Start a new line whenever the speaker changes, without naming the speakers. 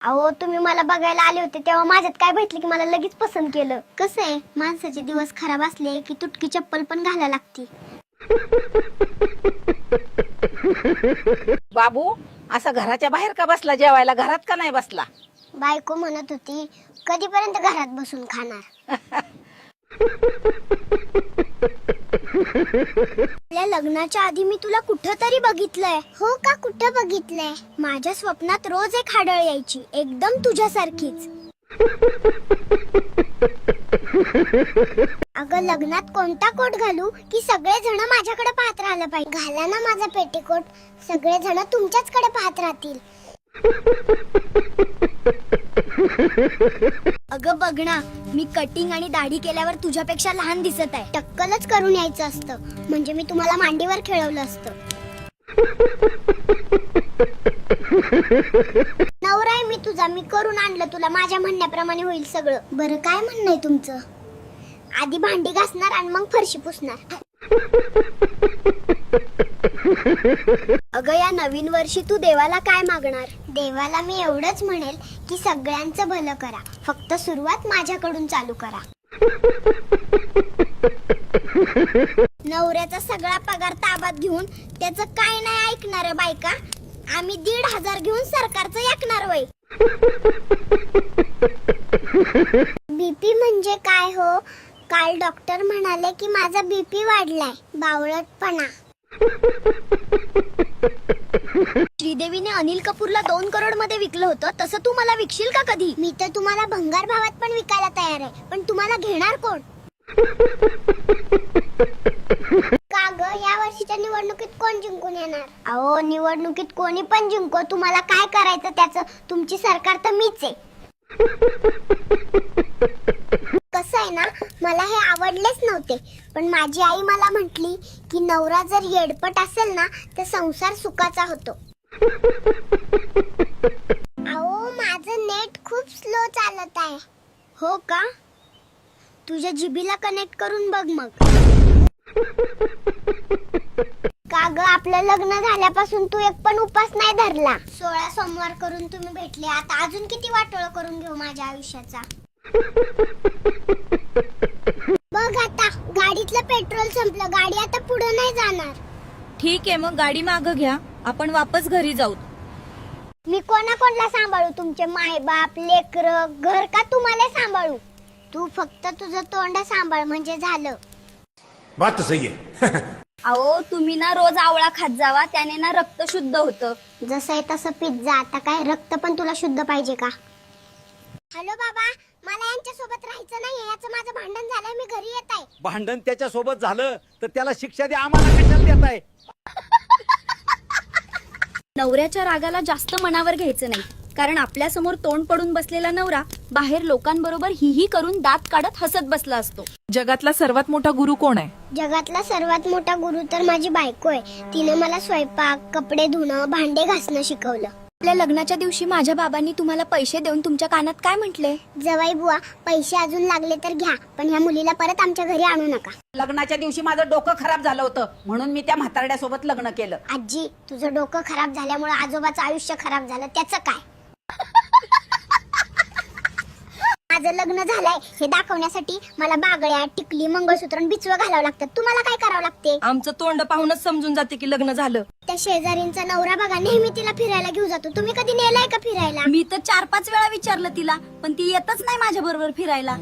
अहो तुम्ही मला बघायला आले होते तेव्हा माझ्यात काय भेटलं की मला लगेच पसंत केलं. कसं आहे माणसाचे दिवस खराब असले की तुटकी चप्पल पण घालायला लागती.
बाबू असा घराच्या बाहेर का बसला जेवायला, घरात का नाही बसला?
बायको म्हणत होती कधीपर्यंत घरात बसून खाणार. आपल्या लग्नाच्या आधी मी तुला कुठं तरी बघितलंय. हो का, कुठं बघितलंय? माझ्या स्वप्नात रोज एक हाडळ यायची एकदम तुझ्यासारखीच. अगं लग्नात कोणता कोट घालू की सगळे जण माझ्याकडे पाहत राहिलं पाहिजे. घाला ना माझा पेटीकोट, सगळे जण तुमच्याच कडे पाहत राहतील. अगं बघ ना, मी कटिंग आणि दाढी केल्यावर तुझ्यापेक्षा लहान दिसत आहे. टक्कलच करून यायचं असतं म्हणजे मी तुम्हाला मांडीवर खेळवलं असतं. नवरा आहे मी तुझा, मी करून आणलं तुला. माझ्या म्हणण्याप्रमाणे होईल सगळं. बरं काय म्हणणं आहे तुमचं? आधी भांडी घासणार आणि मग फरशी पुसणार. अगं या नवीन वर्षी तू देवाला काय मागणार? देवाला मी एवढंच म्हणेल की सगळ्यांचं भलं करा, फक्त सुरुवात माझ्याकडून चालू करा. नवऱ्याचा सगळा पगार ताब्यात घेऊन त्याचं काय नाही ऐकणार बायका. आम्ही 1,500 घेऊन सरकारचं ऐकणार वय. बीपी म्हणजे काय हो? काल डॉक्टर म्हणाले की माझा बीपी वाढलाय. बावळटपणा. श्रीदेवीने अनिल कपूरला 2 करोड मध्ये विकलं होतं, तसं तू मला विकशील का कधी? मी तर तुम्हाला भंगार भावात पण विकायला तयार आहे, पण तुम्हाला घेणार कोण? का ग या वर्षीच्या निवडणुकीत कोण जिंकून येणार? अहो निवडणुकीत कोणी पण जिंको, तुम्हाला काय करायचं त्याचं. तुमची सरकार तर मीच आहे. कसं आहे ना, मला हे आवडलेच नव्हते, पण माझी आई मला म्हटली की नवरा जर येडपट असेल ना तर संसार सुखाचा होतो. अहो माझं नेट खूप स्लो चालत आहे. हो का? तुझ्या जिभीला कनेक्ट करून बघ मग. का ग आपलं लग्न झाल्यापासून तू एक पण उपास नाही धरला. 16 सोमवार करून तुम्ही भेटले, आता अजून किती वाटोळ करून घेऊ माझ्या आयुष्याचा. बघ आता गाडीतलं पेट्रोल संपलं, गाडी आता पुढे नाही जाणार.
ठीक आहे, मग गाडी मागं घ्या, आपण वापस घरी जाऊ.
मी कोणाला सांभाळू? तुमचे माय बाप, लेकर, घर का तुम्हाला सांभाळू? तू फक्त तुझं तोंड सांभाळ म्हणजे झालं.
बात तो सही है.
अहो तुम्ही ना रोज आवळा खात जावा, त्याने ना रक्त शुद्ध होतं.
जसं आहे तसं पिझ्झा. आता काय रक्त पण तुला शुद्ध पाहिजे का? हॅलो बाबा, मला यांच्या सोबत राहायचं नाही. याचं माझं भांडण झालंय, मी घरी येत आहे.
भांडण त्याच्या सोबत झालं तर त्याला शिक्षा द्या, आम्हाला कशाला देताय?
नवऱ्याच्या रागाला जास्त मनावर घ्यायचं नाही, कारण आपल्या समोर तोंड पडून बसलेला नवरा बाहेर लोकांबरोबर ही करून दात काढत हसत बसला असतो.
जगातला सर्वात मोठा गुरु कोण आहे?
जगातला सर्वात मोठा गुरु तर माझी बायको आहे. तिने मला स्वयंपाक, कपडे धुणं, भांडे घासणं शिकवलं.
आपल्या लग्नाच्या दिवशी माझ्या बाबांनी तुम्हाला पैसे देऊन तुमच्या कानात काय म्हटले?
जवाई बुवा, पैसे अजून लागले तर घ्या, पण ह्या मुलीला परत आमच्या घरी आणू नका.
लग्नाच्या दिवशी माझं डोकं खराब झालं होतं म्हणून मी त्या म्हातारड्यासोबत लग्न केलं.
आजी, तुझं डोकं खराब झाल्यामुळे आजोबाचं आयुष्य खराब झालं, त्याचं काय? माझं लग्न झालंय हे दाखवण्यासाठी मला बागड्या, टिकली, मंगळसूत्र आणि बिचवं घालावं लागतात. तुम्हाला काय करावं लागते?
आमचं तोंड पाहूनच समजून जाते की लग्न झालं.
त्या शेजारींचा नवरा बघा नेहमी तिला फिरायला घेऊन जातो. तुम्ही कधी नेलाय का फिरायला?
मी तर 4-5 वेळा विचारलं तिला, पण ती येतच नाही माझ्या बरोबर फिरायला.